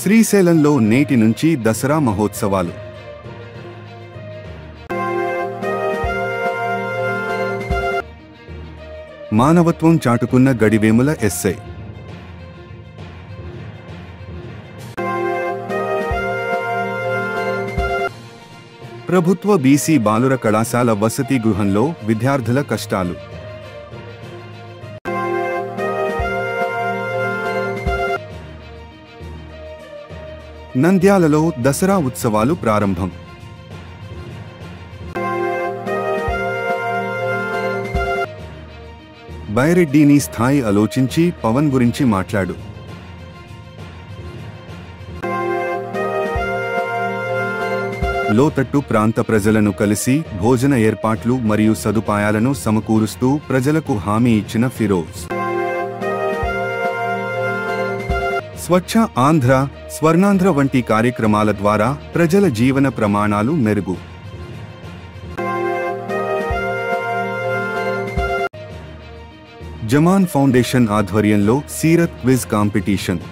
శ్రీశైలంలో నేటి నుంచి దసరా మహోత్సవాలు. మానవత్వం చాటుకున్న గడివేముల ఎస్ఐ. ప్రభుత్వ బీసీ బాలుర కళాశాల వసతి గృహంలో విద్యార్థుల కష్టాలు. నంద్యాలలో దసరా ఉత్సవాలు ప్రారంభం. బైరెడ్డిని స్థాయి ఆలోచించి పవన్ గురించి మాట్లాడు. లోతట్టు ప్రాంత ప్రజలను కలిసి భోజన ఏర్పాట్లు మరియు సదుపాయాలను సమకూరుస్తూ ప్రజలకు హామీ ఇచ్చిన ఫిరోజ్. స్వచ్ఛ ఆంధ్ర, స్వర్ణాంధ్ర వంటి కార్యక్రమాల ద్వారా ప్రజల జీవన ప్రమాణాలు మెరుగు. జమాన్ ఫౌండేషన్ ఆధ్వర్యంలో సీరత్ క్విజ్ కాంపిటీషన్.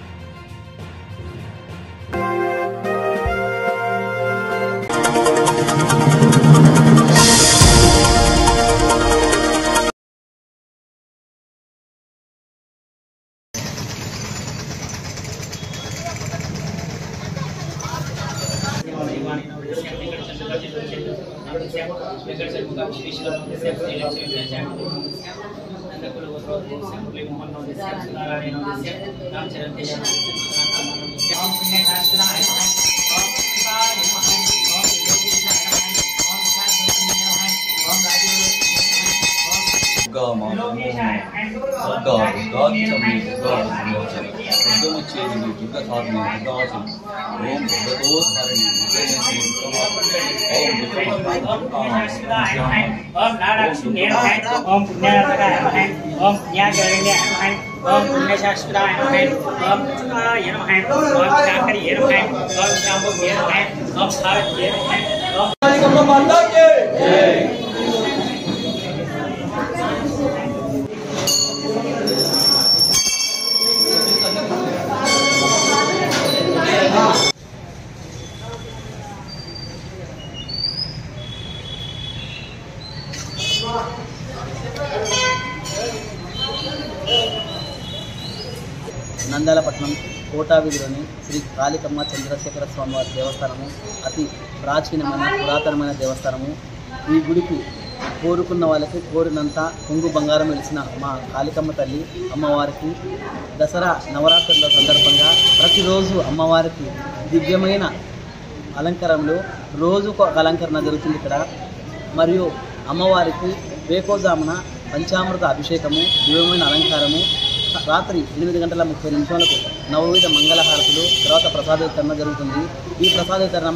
నంద్యాలపట్నం కోటావీధిలోని శ్రీ కాళికమ్మ చంద్రశేఖర స్వామివారి దేవస్థానము అతి ప్రాచీనమైన పురాతనమైన దేవస్థానము. ఈ గుడికి కోరుకున్న వాళ్ళకి కోరినంత కొంగు బంగారం వెలిసిన మా కాళికమ్మ తల్లి అమ్మవారికి దసరా నవరాత్రుల సందర్భంగా ప్రతిరోజు అమ్మవారికి దివ్యమైన అలంకరణలు, రోజుకు అలంకరణ జరుగుతుంది ఇక్కడ. మరియు అమ్మవారికి వేకోజామున పంచామృత అభిషేకము, దివ్యమైన అలంకారము, రాత్రి 8:30 నవవిధ మంగళహారతులు, తర్వాత ప్రసాద వితరణ జరుగుతుంది. ఈ ప్రసాద వితరణ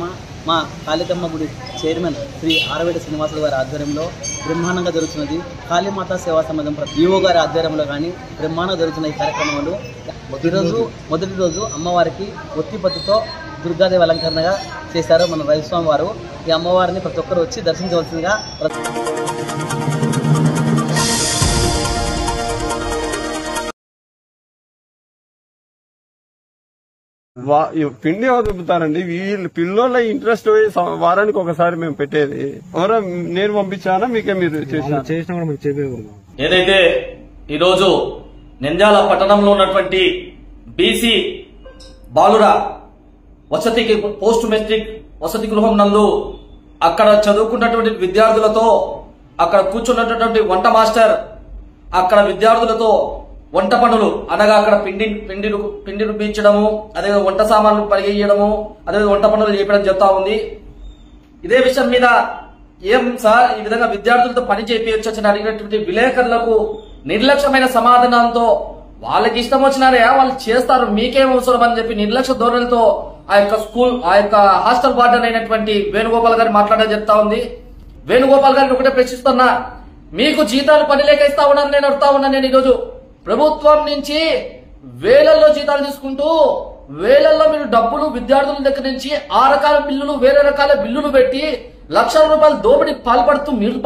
మా కాళికమ్మ గుడి చైర్మన్ శ్రీ ఆరవేట శ్రీనివాసులు గారి ఆధ్వర్యంలో బ్రహ్మాండంగా జరుగుతున్నది. కాళీమాత సేవా సమాజం ఈవో గారి ఆధ్వర్యంలో కానీ బ్రహ్మాండంగా జరుగుతున్న ఈ కార్యక్రమంలో మొదటి రోజు అమ్మవారికి ఒత్తిపత్తితో దుర్గాదేవి అలంకరణగా చేశారు మన రైస్వామి వారు. ఈ అమ్మవారిని ప్రతి ఒక్కరు వచ్చి దర్శించవలసిందిగా పిండి వదులుతారండి. వీళ్ళు పిల్లల ఇంట్రెస్ట్ వారానికి ఒకసారి మేము పెట్టేది. నేను పంపించానా మీకే మీరు చేసిన ఏదైతే ఈరోజు నంద్యాల పట్టణంలో ఉన్నటువంటి బీసీ బాలుర వసతికి పోస్ట్ మెట్రిక్ వసతి గృహం నందు అక్కడ చదువుకున్నటువంటి విద్యార్థులతో, అక్కడ కూర్చున్నటువంటి వంట మాస్టర్ అక్కడ విద్యార్థులతో వంట పనులు అనగా అక్కడ పిండిలు పీల్చడము, అదేవిధంగా వంట సామాన్లు పరిగెయ్యడము, అదేవిధంగా వంట పనులు చేయడం జరుగుతూ ఉంది. ఇదే విషయం మీద ఏం సార్ ఈ విధంగా విద్యార్థులతో పని చేయించవచ్చు అని అడిగినటువంటి విలేకరులకు నిర్లక్ష్యమైన సమాధానంతో వాళ్ళకి ఇష్టం వచ్చినారే వాళ్ళు చేస్తారు, మీకేం అవసరం అని చెప్పి నిర్లక్ష్య ధోరణితో ఆ యొక్క హాస్టల్ వార్డెన్ అయినటువంటి వేణుగోపాల్ గారు మాట్లాడడం జరుగుతా ఉంది. వేణుగోపాల్ గారిని ఒకటే ప్రశ్నిస్తున్నా, మీకు జీతాలు పని లేక ఇస్తా ఉన్నాను నేను అడుగుతా ఉన్నాను. నేను ఈరోజు ప్రభుత్వం నుంచి వేలల్లో జీతాలు తీసుకుంటూ వేలల్లో మీరు డబ్బులు విద్యార్థుల దగ్గర నుంచి ఆ రకాల బిల్లులు వేరే రకాల బిల్లులు పెట్టి లక్షల రూపాయల దోపిడీకి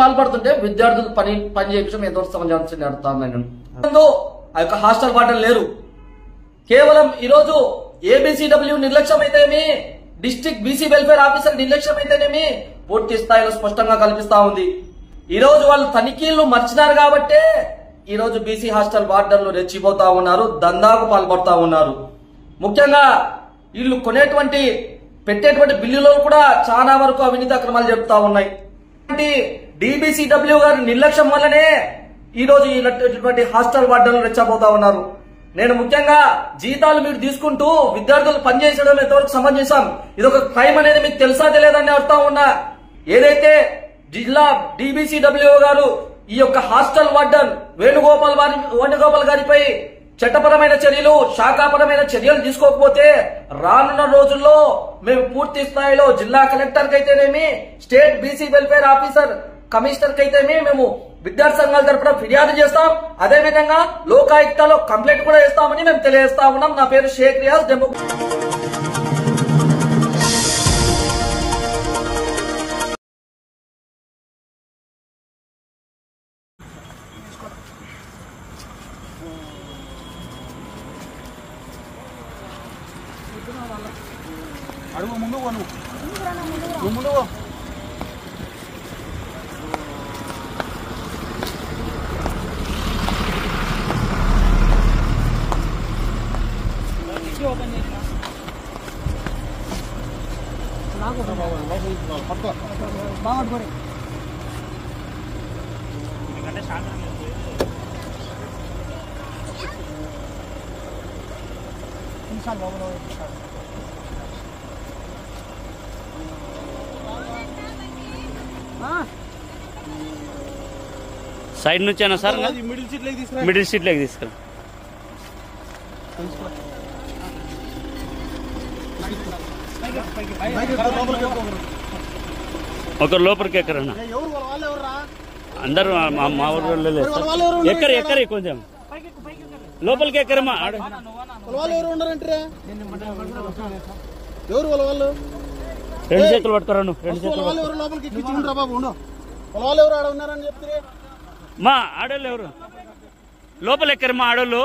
పాల్పడుతుంటే విద్యార్థులు పని చేయించడం ఎంతో సమంజసం అడుగుతాను నేను. ఆ యొక్క హాస్టల్ వార్డెన్ లేరు. కేవలం ఈరోజు ఏబిసిడబ్ల్యూ నిర్లక్ష్యం అయితేనేమి, డిస్ట్రిక్ట్ బీసీ వెల్ఫేర్ ఆఫీసర్ నిర్లక్ష్యం అయితేనేమి పూర్తి స్థాయిలో స్పష్టంగా కల్పిస్తా ఉంది. ఈ రోజు వాళ్ళు తనిఖీలు మర్చినారు కాబట్టే ఈ రోజు బీసీ హాస్టల్ వార్డర్లు రెచ్చిపోతా ఉన్నారు, దందాకు పాల్పడతా ఉన్నారు. ముఖ్యంగా వీళ్ళు కొనేటువంటి పెట్టేటువంటి బిల్లులో కూడా చాలా వరకు అవినీతి అక్రమాలు జరుపుతా ఉన్నాయి. డిబిసిడబ్ల్యూ గారి నిర్లక్ష్యం వల్లనే ఈ రోజు ఇటువంటి హాస్టల్ వార్డర్లు రెచ్చబోతా ఉన్నారు. నేను ముఖ్యంగా జీతాలు మీరు తీసుకుంటూ విద్యార్థులు పనిచేసడం ఎంతవరకు సమంజసం, ఇదొక క్రైమ్ అనేది మీకు తెలుసా తెలియదని అడుగుతా ఉన్నా. ఏదైతే జిల్లా డిబిసిడబ్ల్యూ గారు ఈ యొక్క హాస్టల్ వార్డన్ వేణుగోపాల్ గారిపై చట్టపరమైన చర్యలు, శాఖాపరమైన చర్యలు తీసుకోకపోతే రానున్న రోజుల్లో మేము పూర్తి స్థాయిలో జిల్లా కలెక్టర్ కైతేనేమి, state BC welfare officer commissioner కైతేనేమి మేము విద్యార్థి సంఘాల తరపున ఫిర్యాదు చేస్తాం. అదేవిధంగా లోకాయుక్తలో కంప్లైంట్ కూడా చేస్తామని మేము తెలియజేస్తా ఉన్నాం. నా పేరు షేక్ రియాజ్. అడుగు ముందు ముందు బాగుంటుంది. సైడ్ నుంచేనా సార్? మిడిల్ సీట్ లెగ్ తీసుకురా. ఒకరు లోపలికి ఎక్కరన్నా, అందరూ మా ఊరు ఎక్కరి కొంచెం లోపలికి ఎక్కరమ్మా. రెండు చేతులు పట్టుకోరా, రెండు చేతులు మా ఆడోళ్ళు ఎవరు లోపల ఎక్కరమ్మా ఆడోళ్ళు.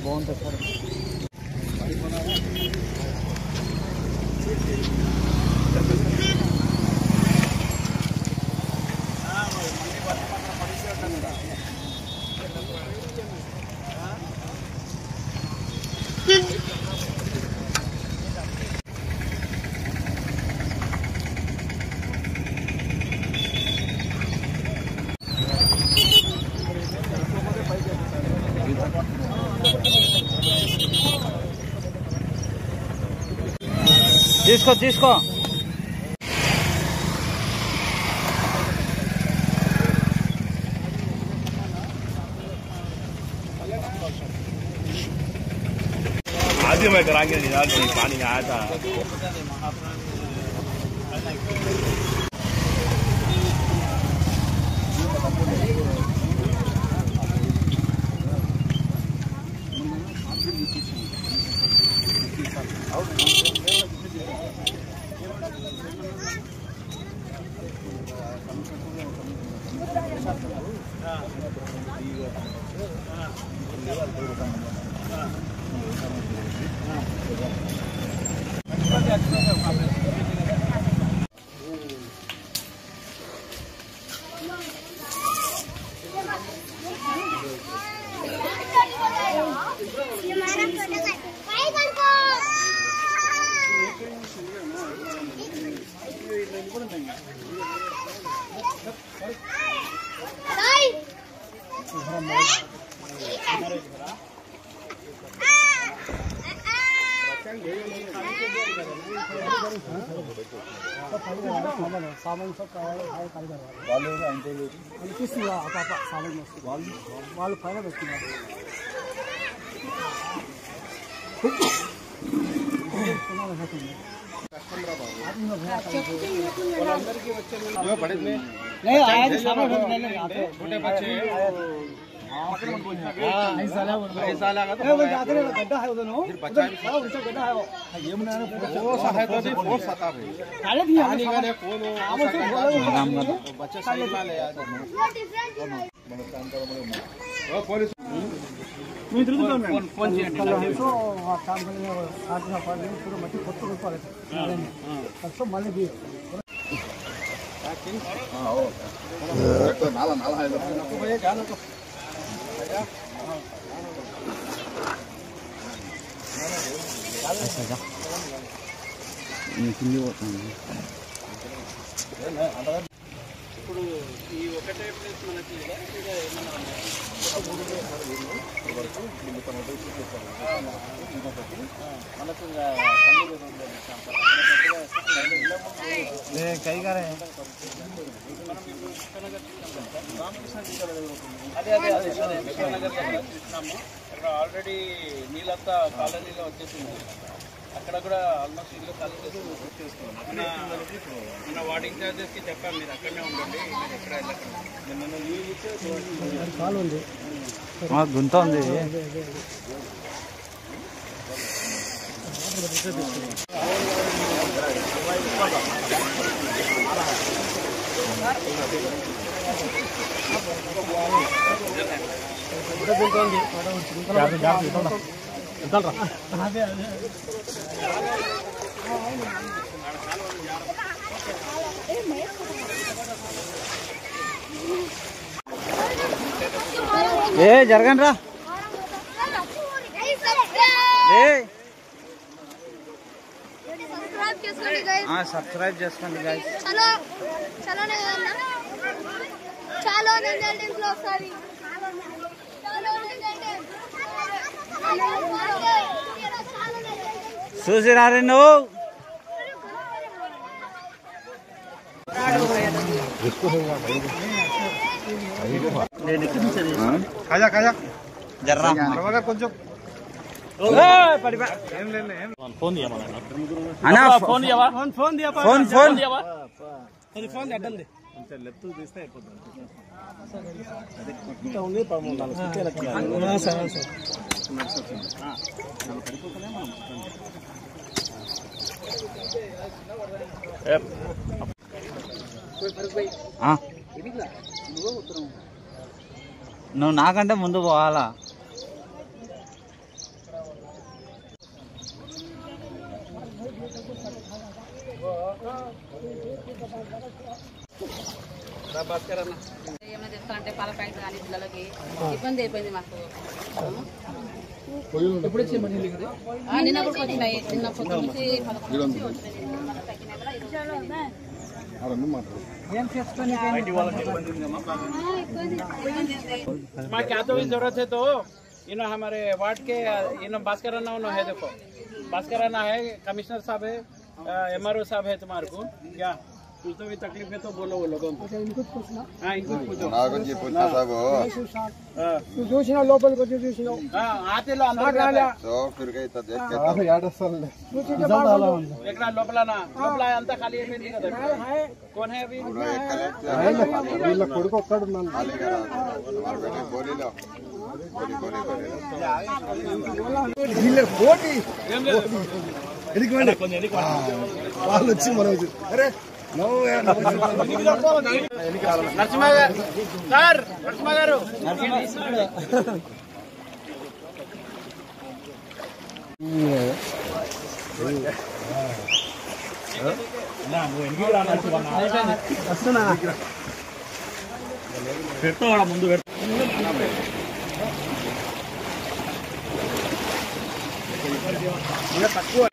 బాగుంటుంది సార్. తీసుకో తీసుకో. आदि में कराएंगे पानी आया था. सामान सब कारीगर అనిపిస్తుంది ఆ పాప సామాన్ వస్తుంది వాళ్ళు పైన పెట్టుకున్నారు गड्ढा है उधर गड्ढा है మట్టి కొట్టుకోవాలి మళ్ళీ ఇప్పుడు ఈ ఒకటే ప్లేస్ మనకి అదే ఆల్రెడీ నీళ్ళంతా కాలనీలో వచ్చేసింది అక్కడ కూడా ఆల్మోస్ట్ ఇల్లు ఖాళీ చేసుకున్నాం మన వార్డ్ ఇన్ఛార్జెస్కి చెప్పాను మీరు అక్కడనే ఉండండి మీరు ఎక్కడ వెళ్ళకండి గుంత ఉంది ఏ జరగండి రా సబ్స్క్రైబ్ చేసుకోండి గైస్ చలో చలో ఇంట్లో ఒకసారి చూసినారే నువ్వు జర్రా కొంచెం ఫోన్ అడ్డంది లెఫ్ట్ తీస్తే అయిపోతుంది నువ్వు నాకంటే ముందు పోవాలా ఏమైనా చెప్తా అంటే పాల ప్యాకెట్ కానీ పిల్లలకి ఇబ్బంది అయిపోయింది మాకు నిన్న కూడా వచ్చినాయి నిన్న పొద్దు నుంచి 11 నుంచి వచ్చినాయి क्या तो भी जरूरत है तो इन्हों हमारे वार्ड के इन्हों भास्कर अन्ना उन्हों है देखो भास्कर अन्ना है कमिश्नर साहब है MRO साहब है तुम्हारे को क्या कुछ तो भी तकलीफ है तो बोलो वो लोगों को इनको पूछना हाँ इनको पूछो చూసిన లోపలికి వచ్చి చూసిన ఆతేలో అందరూ సో ఫిర్ గై త దేఖ్ కే తో యాడసల్ ఎక్కడ లోపలనా లోపల అంతా ఖాళీ అయిపోయింది కదా कौन है अभी వీళ్ళ కొడుకు ఒక్కడు ఉన్నాడు ఖాళీగా రాదు బేటే బోలిలో వీళ్ళ కోటి ఎదిగండి వాళ్ళు వచ్చి మనం అరే నరసింహ గారు సార్ నరసింహ గారు పెడతా ముందు తక్కువ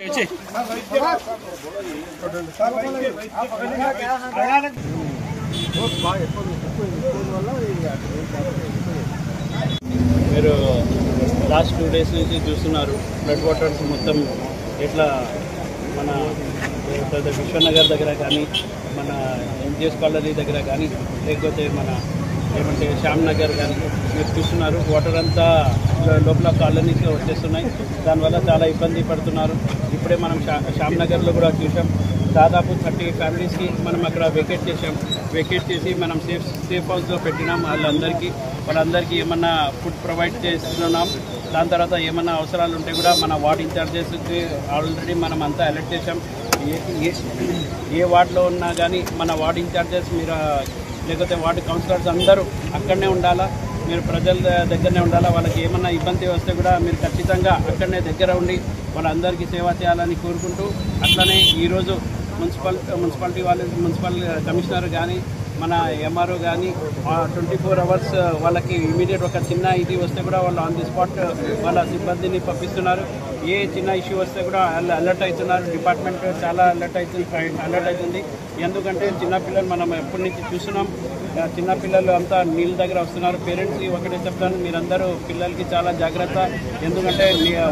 మీరు లాస్ట్ 2 days నుంచి చూస్తున్నారు ఫ్లడ్ వాటర్స్ మొత్తం ఎట్లా మన విశ్వనగర్ దగ్గర కానీ, మన ఎంజిఎస్ కాలనీ దగ్గర కానీ, లేకపోతే మన ఏమంటే శ్యామ్ నగర్ కానీ మీరు చూస్తున్నారు. వాటర్ అంతా లోపల కాలనీస్లో వచ్చేస్తున్నాయి. దానివల్ల చాలా ఇబ్బంది పడుతున్నారు. ఇప్పుడే మనం శ్యామ్ నగర్లో కూడా చూసాం. దాదాపు 30 ఫ్యామిలీస్కి మనం అక్కడ వెకేట్ చేసి మనం సేఫ్ హౌస్లో పెట్టినాం. వాళ్ళందరికీ ఏమన్నా ఫుడ్ ప్రొవైడ్ చేస్తున్నాం. దాని తర్వాత ఏమన్నా అవసరాలు ఉంటే కూడా మన వార్డ్ ఇన్ఛార్జెస్కి ఆల్రెడీ మనం అంతా అలర్ట్ చేసాం. ఏ వార్డులో ఉన్నా కానీ మన వార్డ్ ఇన్ఛార్జెస్ మీరు లేకపోతే వార్డు కౌన్సిలర్స్ అందరూ అక్కడనే ఉండాలా, మీరు ప్రజల దగ్గరనే ఉండాలా. వాళ్ళకి ఏమన్నా ఇబ్బంది వస్తే కూడా మీరు ఖచ్చితంగా అక్కడనే దగ్గర ఉండి వాళ్ళందరికీ సేవ చేయాలని కోరుకుంటూ, అట్లనే ఈరోజు మున్సిపల్ కమిషనర్ కానీ మన ఎంఆర్ఓ కానీ 24 అవర్స్ వాళ్ళకి ఇమీడియట్ ఒక చిన్న ఇది వస్తే కూడా వాళ్ళు ఆన్ ది స్పాట్ వాళ్ళ సిబ్బందిని పంపిస్తున్నారు. ఏ చిన్న ఇష్యూ వస్తే కూడా అలర్ట్ అవుతున్నారు. డిపార్ట్మెంట్ చాలా అలర్ట్ అవుతుంది. ఎందుకంటే చిన్నపిల్లలు మనం ఎప్పటి నుంచి చూస్తున్నాం, చిన్నపిల్లలు అంతా నీళ్ళ దగ్గర వస్తున్నారు. పేరెంట్స్కి ఒకటే చెప్తాను, మీరందరూ పిల్లలకి చాలా జాగ్రత్త. ఎందుకంటే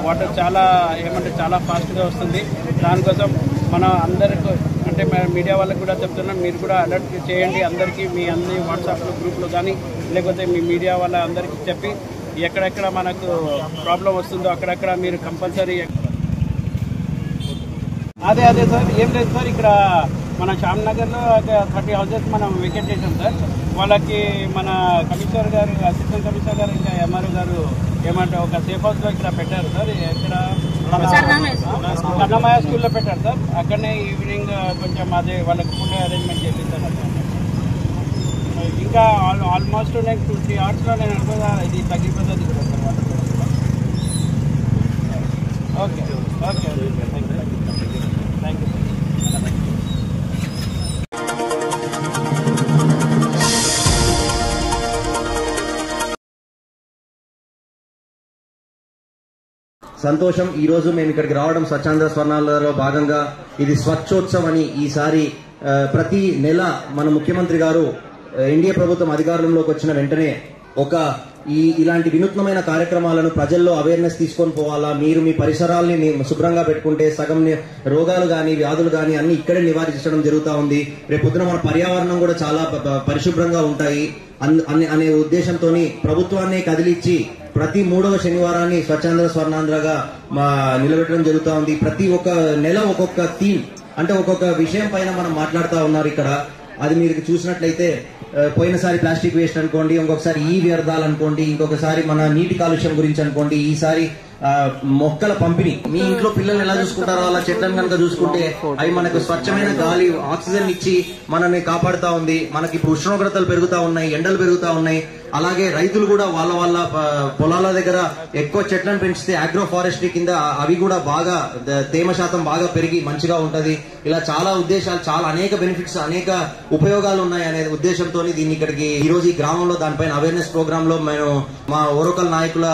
వాటర్ చాలా ఫాస్ట్గా వస్తుంది. దానికోసం మన అందరికీ అంటే మీడియా వాళ్ళకి కూడా చెప్తున్నాం, మీరు కూడా అలర్ట్ చేయండి అందరికీ. మీ అన్ని వాట్సాప్లో గ్రూప్లో కానీ లేకపోతే మీ మీడియా వాళ్ళ అందరికీ చెప్పి ఎక్కడెక్కడ మనకు ప్రాబ్లం వస్తుందో అక్కడక్కడ మీరు కంపల్సరీ. అదే సార్, ఏం లేదు సార్, ఇక్కడ మన శ్యామ్ నగర్లో 30 హౌసెస్ మనం వెకేట్ చేసాం సార్. వాళ్ళకి మన కమిషనర్ గారు, అసిస్టెంట్ కమిషనర్ గారు, ఇంకా ఎంఆర్ఓ గారు ఏమంటే ఒక సేఫ్ హౌస్లో ఇక్కడ పెట్టారు సార్. ఇక్కడ కన్నమయ్య స్కూల్లో పెట్టారు సార్. అక్కడనే ఈవినింగ్ కొంచెం అదే వాళ్ళకి ఫుడ్ అరేంజ్మెంట్ చేపిస్తాను. ఇంకా ఆల్మోస్ట్ నేను 2-3 అవర్స్లో నేను అనుకున్నా ఇది తగ్గిపోతుంది సార్. Okay thank you. సంతోషం. ఈ రోజు మేము ఇక్కడికి రావడం స్వచ్ఛాంధ్ర స్వర్ణాలలో భాగంగా ఇది స్వచ్ఛోత్సవ్ అని ఈసారి ప్రతి నెల మన ముఖ్యమంత్రి గారు ఎన్డీఏ ప్రభుత్వం అధికారంలోకి వచ్చిన వెంటనే ఇలాంటి వినూత్నమైన కార్యక్రమాలను ప్రజల్లో అవేర్నెస్ తీసుకొని పోవాలా, మీరు మీ పరిసరాల్ని శుభ్రంగా పెట్టుకుంటే సగం రోగాలు కానీ వ్యాధులు కానీ అన్ని ఇక్కడే నివారించడం జరుగుతూ ఉంది. రేపు పొద్దున మన పర్యావరణం కూడా చాలా పరిశుభ్రంగా ఉంటాయి అనే ఉద్దేశంతో ప్రభుత్వాన్ని కదిలిచ్చి ప్రతి 3వ శనివారాన్ని స్వచ్ఛాంధ్ర స్వర్ణాంధ్రగా నిలబెట్టడం జరుగుతూ ఉంది. ప్రతి ఒక్క నెల ఒక్కొక్క థీమ్ అంటే ఒక్కొక్క విషయం పైన మనం మాట్లాడుతూ ఉన్నారు ఇక్కడ. అది మీరు చూసినట్లయితే పోయినసారి ప్లాస్టిక్ వేస్ట్ అనుకోండి, ఇంకొకసారి ఈ వ్యర్థాలు అనుకోండి, ఇంకొకసారి మన నీటి కాలుష్యం గురించి అనుకోండి, ఈసారి మొక్కల పంపిణీ. మీ ఇంట్లో పిల్లల్ని ఎలా చూసుకుంటారో అలా చెట్లను కనుక చూసుకుంటే అవి మనకు స్వచ్ఛమైన గాలి ఆక్సిజన్ ఇచ్చి మనల్ని కాపాడుతా ఉంది. మనకి ఇప్పుడు ఉష్ణోగ్రతలు పెరుగుతా ఉన్నాయి, ఎండలు పెరుగుతా ఉన్నాయి. అలాగే రైతులు కూడా వాళ్ళ పొలాల దగ్గర ఎక్కువ చెట్లను పెంచితే ఆగ్రో ఫారెస్ట్రీ కింద అవి కూడా బాగా తేమ శాతం బాగా పెరిగి మంచిగా ఉంటది. ఇలా చాలా ఉద్దేశాలు, చాలా అనేక బెనిఫిట్స్, అనేక ఉపయోగాలు ఉన్నాయి అనే ఉద్దేశంతో దీన్ని ఇక్కడికి ఈ రోజు ఈ గ్రామంలో దానిపైన అవేర్నెస్ ప్రోగ్రామ్ లో మేము మా ఓరోకల్ నాయకుల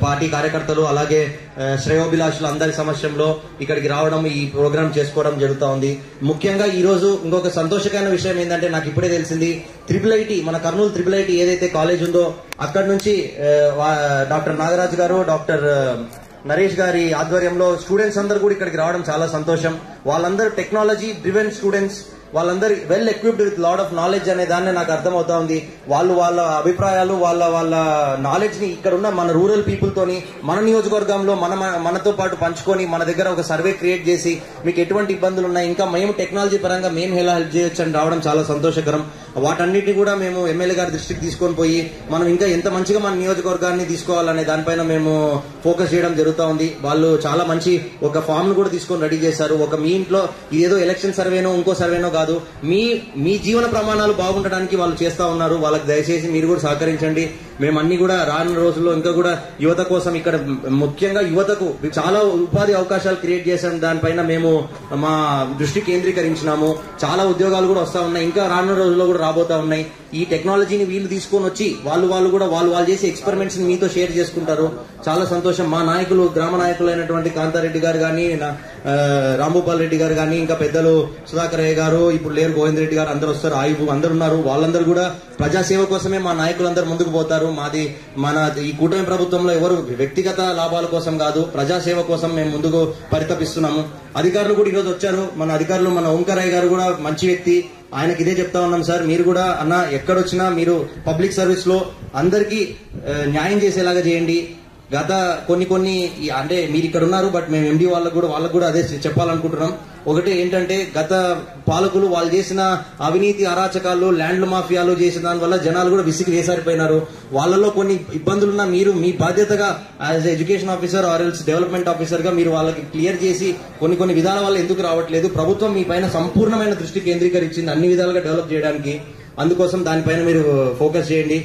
పార్టీ కార్యకర్తలు అలాగే శ్రేయోభిలాషులు అందరి సమక్షంలో ఇక్కడికి రావడం, ఈ ప్రోగ్రామ్ చేసుకోవడం జరుగుతూ ఉంది. ముఖ్యంగా ఈ రోజు ఇంకొక సంతోషకరమైన విషయం ఏంటంటే నాకు ఇప్పుడే తెలిసింది, IIIT మన కర్నూలు IIIT ఏదైతే కాలేజ్ ఉందో అక్కడ నుంచి డాక్టర్ నాగరాజ్ గారు, డాక్టర్ నరేష్ గారి ఆధ్వర్యంలో స్టూడెంట్స్ అందరూ కూడా ఇక్కడికి రావడం చాలా సంతోషం. వాళ్ళందరూ టెక్నాలజీ డ్రివెన్ స్టూడెంట్స్, వాళ్ళందరూ well equipped with lot of knowledge అనే దాన్ని నాకు అర్థమవుతా ఉంది. వాళ్ళ అభిప్రాయాలు వాళ్ళ నాలెడ్జ్ ని ఇక్కడ ఉన్న మన రూరల్ పీపుల్ తోని మన నియోజకవర్గంలో మనతో పాటు పంచుకొని మన దగ్గర ఒక సర్వే క్రియేట్ చేసి మీకు ఎటువంటి ఇబ్బందులు ఉన్నాయి, ఇంకా మేము టెక్నాలజీ పరంగా మేము ఎలా హెల్ప్ చేయొచ్చు అని రావడం చాలా సంతోషకరం. వాటన్నిటిని కూడా మేము ఎమ్మెల్యే గారి దృష్టికి తీసుకొని పోయి మనం ఇంకా ఎంత మంచిగా మన నియోజకవర్గాన్ని తీసుకోవాలనే దానిపైన మేము ఫోకస్ చేయడం జరుగుతూ ఉంది. వాళ్ళు చాలా మంచి ఒక ఫామ్ ను కూడా తీసుకొని రెడీ చేశారు. మీ ఇంట్లో ఇదేదో ఎలక్షన్ సర్వేనో ఇంకో సర్వేనో కాదు, మీ జీవన ప్రమాణాలు బాగుండడానికి వాళ్ళు చేస్తా ఉన్నారు. వాళ్ళకి దయచేసి మీరు కూడా సహకరించండి. మేము అన్ని కూడా రానున్న రోజుల్లో ఇంకా కూడా యువత కోసం ఇక్కడ ముఖ్యంగా యువతకు చాలా ఉపాధి అవకాశాలు క్రియేట్ చేసాం. దానిపైన మేము మా దృష్టి కేంద్రీకరించినాము. చాలా ఉద్యోగాలు కూడా వస్తా ఉన్నాయి, ఇంకా రానున్న రోజుల్లో కూడా రాబోతా ఉన్నాయి. ఈ టెక్నాలజీని వీళ్ళు తీసుకొని వచ్చి వాళ్ళు కూడా వాళ్ళు చేసే ఎక్స్పెరిమెంట్స్ ని మీతో షేర్ చేసుకుంటారు. చాలా సంతోషం. మా నాయకులు, గ్రామ నాయకులు అయినటువంటి కాంతారెడ్డి గారు కానీ, రాంభూపాల్ రెడ్డి గారు కానీ, ఇంకా పెద్దలు సుధాకర్ రాయ్ గారు, ఇప్పుడు లేరు గోవింద్ రెడ్డి గారు, అందరూ వస్తారు, ఆయుబు అందరు ఉన్నారు. వాళ్ళందరూ కూడా ప్రజాసేవ కోసమే మా నాయకులందరూ ముందుకు పోతారు. మన ఈ కూటమి ప్రభుత్వంలో ఎవరు వ్యక్తిగత లాభాల కోసం కాదు, ప్రజాసేవ కోసం మేము ముందుకు పరితపిస్తున్నాము. అధికారులు కూడా ఈరోజు వచ్చారు. మన అధికారులు, మన ఓంకారయ్య గారు కూడా మంచి వ్యక్తి. ఆయనకి ఇదే చెప్తా ఉన్నాం, సార్ మీరు కూడా అన్న ఎక్కడొచ్చినా మీరు పబ్లిక్ సర్వీస్ లో అందరికీ న్యాయం చేసేలాగా చేయండి. గత కొన్ని అంటే మీరు ఇక్కడ ఉన్నారు, బట్ మేము ఎండి వాళ్ళకు కూడా అదే చెప్పాలనుకుంటున్నాం. ఒకటి ఏంటంటే, గత పాలకులు వాళ్ళు చేసిన అవినీతి అరాచకాలు, ల్యాండ్ల మాఫియాలు చేసిన దాని వల్ల జనాలు కూడా విసిగి వేసారిపోయినారు. వాళ్ళలో కొన్ని ఇబ్బందులున్నా మీరు మీ బాధ్యతగా as education officer or else development officer గా మీరు వాళ్ళకి క్లియర్ చేసి కొన్ని విధాల వల్ల ఎందుకు రావట్లేదు, ప్రభుత్వం మీ పైన సంపూర్ణమైన దృష్టి కేంద్రీకరించింది అన్ని విధాలుగా డెవలప్ చేయడానికి. అందుకోసం దానిపైన మీరు ఫోకస్ చేయండి.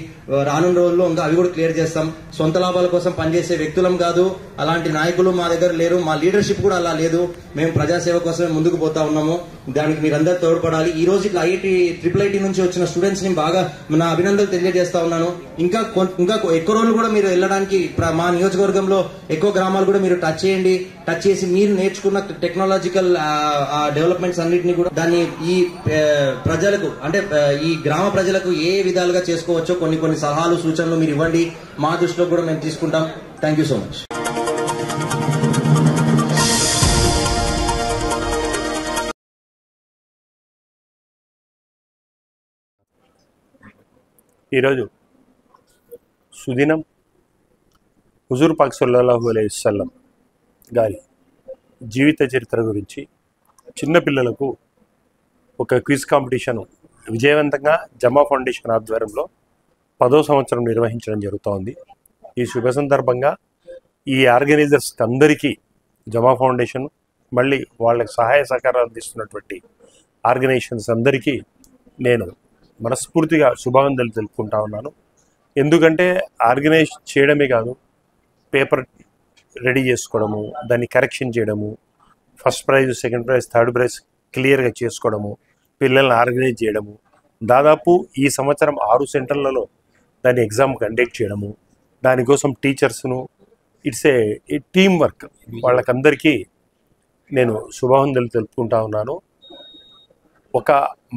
రానున్న రోజుల్లో ఇంకా అవి కూడా క్లియర్ చేస్తాం. సొంత లాభాల కోసం పనిచేసే వ్యక్తులం కాదు, అలాంటి నాయకులు మా దగ్గర లేరు, మా లీడర్షిప్ కూడా అలా లేదు. మేము ప్రజాసేవ కోసమే ముందుకు పోతా ఉన్నాము. దానికి మీరందరూ తోడ్పడాలి. ఈ రోజు ఇట్లా IIT నుంచి వచ్చిన స్టూడెంట్స్ ని బాగా నా అభినందనలు తెలియజేస్తా ఉన్నాను. ఇంకా ఎక్కువ రోజులు కూడా మీరు వెళ్ళడానికి మా నియోజకవర్గంలో ఎక్కువ గ్రామాలు కూడా మీరు టచ్ చేయండి. టచ్ చేసి మీరు నేర్చుకున్న టెక్నాలజికల్ డెవలప్మెంట్స్ అన్నింటినీ కూడా దాన్ని ఈ ప్రజలకు అంటే ఈ గ్రామ ప్రజలకు ఏ విధాలుగా చేసుకోవచ్చో కొన్ని సలహాలు సూచనలు మీరు ఇవ్వండి. మా దృష్టిలో కూడా మేము తీసుకుంటాం. Thank you so much. ఈరోజు సుదినం హుజూర్ పాక్ సల్లల్లాహు అలైహి వసల్లం గారి జీవిత చరిత్ర గురించి చిన్నపిల్లలకు ఒక క్విజ్ కాంపిటీషన్ విజయవంతంగా జమా ఫౌండేషన్ ఆధ్వర్యంలో 10వ సంవత్సరం నిర్వహించడం జరుగుతోంది. ఈ శుభ సందర్భంగా ఈ ఆర్గనైజర్స్కి అందరికీ జమా ఫౌండేషన్ మళ్ళీ వాళ్ళకి సహాయ సహకారాలు అందిస్తున్నటువంటి ఆర్గనైజేషన్స్ అందరికీ నేను మనస్ఫూర్తిగా శుభావందనలు తెలుపుకుంటా ఉన్నాను. ఎందుకంటే ఆర్గనైజ్ చేయడమే కాదు, పేపర్ రెడీ చేసుకోవడము, దాన్ని కరెక్షన్ చేయడము, first prize, second prize, third prize క్లియర్గా చేసుకోవడము, పిల్లల్ని ఆర్గనైజ్ చేయడము, దాదాపు ఈ సంవత్సరం 6 సెంటర్లలో దాని ఎగ్జామ్ కండక్ట్ చేయడము, దానికోసం టీచర్స్ను ఇట్స్ ఏ టీమ్ వర్క్. వాళ్ళకందరికీ నేను శుభావందనలు తెలుపుకుంటా ఉన్నాను. ఒక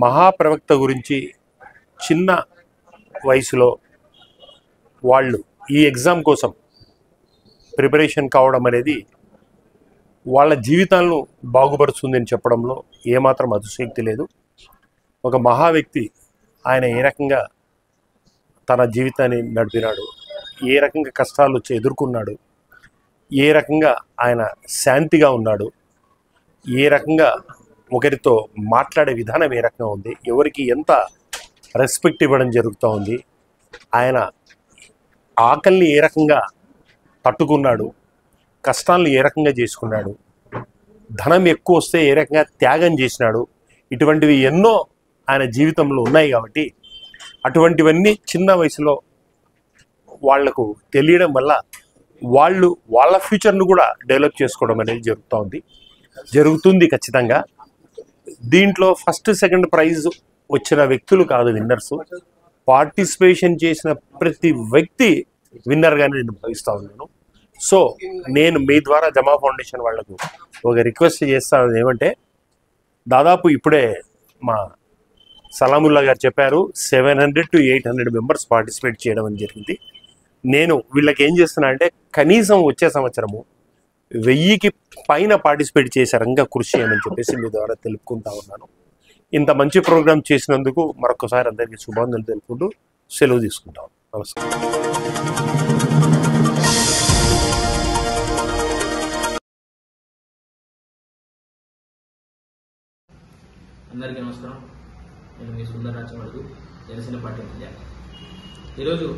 మహాప్రవక్త గురించి చిన్న వయసులో వాళ్ళు ఈ ఎగ్జామ్ కోసం ప్రిపరేషన్ కావడం అనేది వాళ్ళ జీవితాలను బాగుపరుస్తుందని చెప్పడంలో ఏమాత్రం అతిశయోక్తి లేదు. ఒక మహా వ్యక్తి ఆయన ఏ రకంగా తన జీవితాన్ని నడిపినాడు, ఏ రకంగా కష్టాలు వచ్చి ఎదుర్కొన్నాడు, ఏ రకంగా ఆయన శాంతిగా ఉన్నాడు, ఏ రకంగా ఒకరితో మాట్లాడే విధానం ఏ రకంగా ఉంది, ఎవరికి ఎంత రెస్పెక్ట్ ఇవ్వడం జరుగుతూ ఉంది, ఆయన ఆకలిని ఏ రకంగా తట్టుకున్నాడు, కష్టాలను ఏ రకంగా చేసుకున్నాడు, ధనం ఎక్కువ వస్తే ఏ రకంగా త్యాగం చేసినాడు, ఇటువంటివి ఎన్నో ఆయన జీవితంలో ఉన్నాయి. కాబట్టి అటువంటివన్నీ చిన్న వయసులో వాళ్లకు తెలియడం వల్ల వాళ్ళు వాళ్ళ ఫ్యూచర్ను కూడా డెవలప్ చేసుకోవడం అనేది జరుగుతుంది ఖచ్చితంగా. దీంట్లో ఫస్ట్ సెకండ్ ప్రైజ్ వచ్చిన వ్యక్తులు కాదు విన్నర్స్, పార్టిసిపేషన్ చేసిన ప్రతి వ్యక్తి విన్నర్గానే నేను భావిస్తూ ఉన్నాను. సో నేను మీ ద్వారా జమా ఫౌండేషన్ వాళ్లకు ఒక రిక్వెస్ట్ చేస్తాను. ఏమంటే, దాదాపు ఇప్పుడే మా సలాముల్లా గారు చెప్పారు 700 to 800 మెంబర్స్ పార్టిసిపేట్ చేయడం అని జరిగింది. నేను వీళ్ళకి ఏం చేస్తున్నా అంటే, కనీసం వచ్చే సంవత్సరము 1000కి పైన పార్టిసిపేట్ చేసే రంగా కృషి చేయమని చెప్పేసి మీ ద్వారా తెలుపుకుంటా ఉన్నాను. ఇంత మంచి ప్రోగ్రామ్ చేసినందుకు మరొకసారి అందరికీ శుభాకాంక్షలు తెలుపుకుంటూ సెలవు తీసుకుంటాం. నమస్కారం. అందరికీ నమస్కారం. నేను మీ సుందర రాచమడుగు, జనసేన పార్టీ మధ్య. ఈరోజు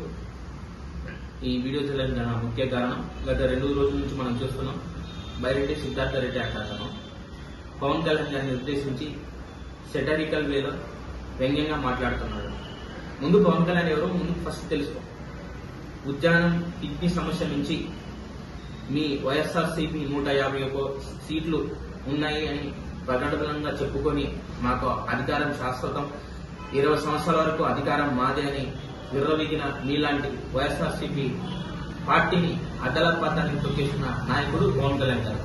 ఈ వీడియో చేయడానికి ముఖ్య కారణం, గత 2 రోజుల నుంచి మనం చూస్తున్నాం బైరెడ్డి సిద్ధార్థ రెడ్డి అట్టాను పవన్ కళ్యాణ్ గారిని ఉద్దేశించి సెటరికల్ వేలో వ్యంగ్యంగా మాట్లాడుతున్నాడు. ముందు పవన్ కళ్యాణ్ ఎవరో ముందు ఫస్ట్ తెలుసుకో. ఉద్యానం కిడ్నీ సమస్య నుంచి మీ వైఎస్ఆర్సీపీ 151 సీట్లు ఉన్నాయి అని ప్రకటనగా చెప్పుకొని మాకు అధికారం శాశ్వతం, 20 సంవత్సరాల వరకు అధికారం మాదే అని విర్రవీగిన మీలాంటి వైఎస్ఆర్సీపీ పార్టీని అడ్డలపాతానికి తొక్కేసిన నాయకుడు పవన్ కళ్యాణ్ గారు.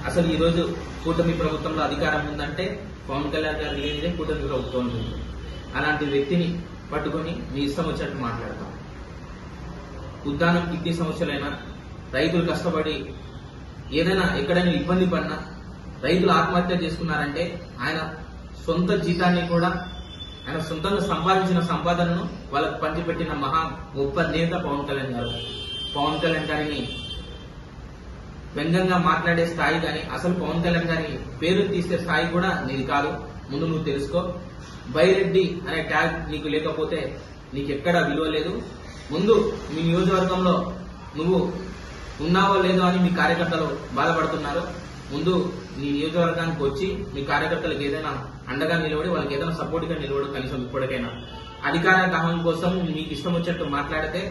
అసలు ఈ రోజు కూటమి ప్రభుత్వంలో అధికారం ఉందంటే పవన్ కళ్యాణ్ గారు లేనిదే కూటమి ప్రభుత్వం ఉంటుంది. అలాంటి వ్యక్తిని పట్టుకొని నీ ఇష్టం వచ్చినట్టు మాట్లాడతాం. ఉద్దానం కిడ్నీ సమస్యలైనా, రైతులు కష్టపడి ఏదైనా ఎక్కడైనా ఇబ్బంది పడినా, రైతులు ఆత్మహత్య చేసుకున్నారంటే ఆయన సొంత జీతాన్ని కూడా, ఆయన సొంతంగా సంపాదించిన సంపాదనను వాళ్ళకు పంచిపెట్టిన మహా గొప్ప నేత పవన్ కళ్యాణ్ గారు. పవన్ కళ్యాణ్ గారిని వ్యంగ్యంగా మాట్లాడే స్థాయి కానీ, అసలు పవన్ కళ్యాణ్ గారి పేరు తీసే స్థాయి కూడా నీది కాదు. ముందు నువ్వు తెలుసుకో. బైరెడ్డి అనే ట్యాగ్ నీకు లేకపోతే నీకెక్కడా విలువ లేదు. ముందు మీ నియోజకవర్గంలో నువ్వు ఉన్నావో లేదో అని మీ కార్యకర్తలు బాధపడుతున్నారు. ముందు నీ నియోజకవర్గానికి వచ్చి మీ కార్యకర్తలకు ఏదైనా అండగా నిలబడి, వాళ్ళకి ఏదైనా సపోర్ట్ గా నిలబడి, కనీసం ఇప్పటికైనా. అధికార దాహం కోసం మీకు ఇష్టం వచ్చినట్టు మాట్లాడితే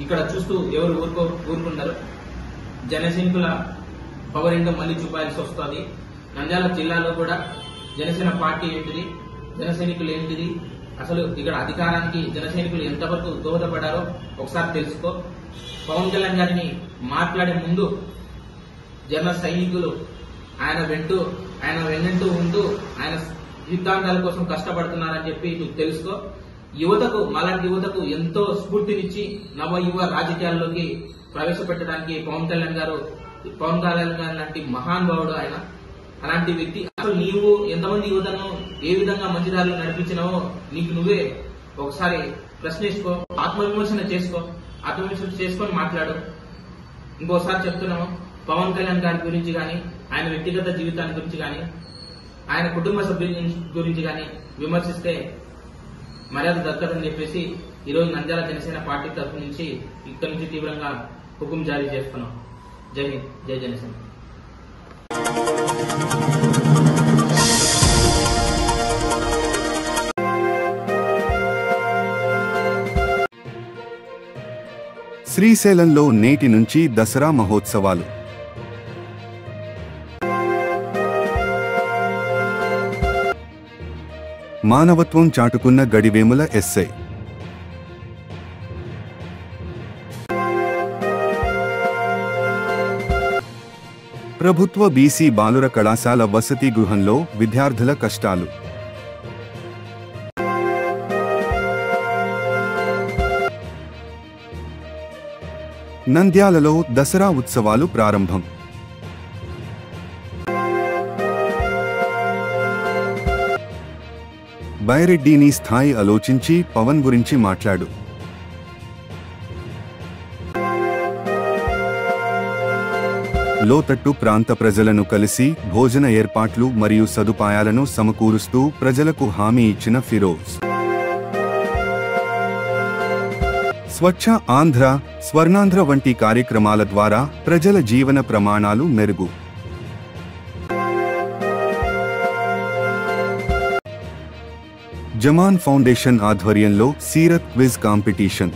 ఇక్కడ చూస్తూ ఎవరు ఊరుకున్నారు. జనసైనికుల పవర్ ఏంటో మళ్లీ చూపాల్సి వస్తుంది. నంద్యాల జిల్లాలో కూడా జనసేన పార్టీ ఏంటిది, జనసైనికులు ఏంటిది, అసలు ఇక్కడ అధికారానికి జనసైనికులు ఎంతవరకు దోహదపడారో ఒకసారి తెలుసుకో. పవన్ కళ్యాణ్ గారిని మాట్లాడే ముందు జన సైనికులు ఆయన వెన్నంటూ ఉంటూ ఆయన సిద్ధాంతాల కోసం కష్టపడుతున్నారని చెప్పి నువ్వు తెలుసుకో. యువతకు, మాలాంటి యువతకు ఎంతో స్ఫూర్తినిచ్చి నవ యువ రాజకీయాల్లోకి ప్రవేశపెట్టడానికి పవన్ కళ్యాణ్ గారు లాంటి మహానుభావుడు ఆయన. అలాంటి వ్యక్తి అసలు నీవు ఎంతమంది యువతను ఏ విధంగా మంచి దారిలో నడిపించినావో నీకు నువ్వే ఒకసారి ప్రశ్నించుకో, ఆత్మవిమర్శన చేసుకొని మాట్లాడు. ఇంకోసారి చెప్తున్నాము, పవన్ కళ్యాణ్ గారి గురించి కానీ, ఆయన వ్యక్తిగత జీవితాన్ని గురించి కానీ, ఆయన కుటుంబ సభ్యుల గురించి కానీ విమర్శిస్తే మర్యాద దక్కదని చెప్పేసి ఈరోజు నంద్యాల జనసేన పార్టీ తరఫు నుంచి ఇక్కడి నుంచి తీవ్రంగా హుకుం జారీ చేస్తున్నాం. జై హింద్, జై జనసేన. శ్రీశైలంలో నేటి నుంచి దసరా మహోత్సవాలు. మానవత్వం చాటుకున్న గడివేముల ఎస్ఐ. ప్రభుత్వ బీసీ బాలుర కళాశాల వసతి గృహంలో విద్యార్థుల కష్టాలు. నంద్యాలలో దసరా ఉత్సవాలు ప్రారంభం. బైరెడ్డిని స్థాయి ఆలోచించి పవన్ గురించి మాట్లాడు. లోతట్టు ప్రాంత ప్రజలను కలిసి భోజన ఏర్పాట్లు మరియు సదుపాయాలను సమకూరుస్తూ ప్రజలకు హామీ ఇచ్చిన ఫిరోజ్. స్వచ్ఛ ఆంధ్ర, స్వర్ణాంధ్ర వంటి కార్యక్రమాల ద్వారా ప్రజల జీవన ప్రమాణాలు మెరుగు. జమాన్ ఫౌండేషన్ ఆధ్వర్యంలో సీరత్ క్విజ్ కాంపిటీషన్.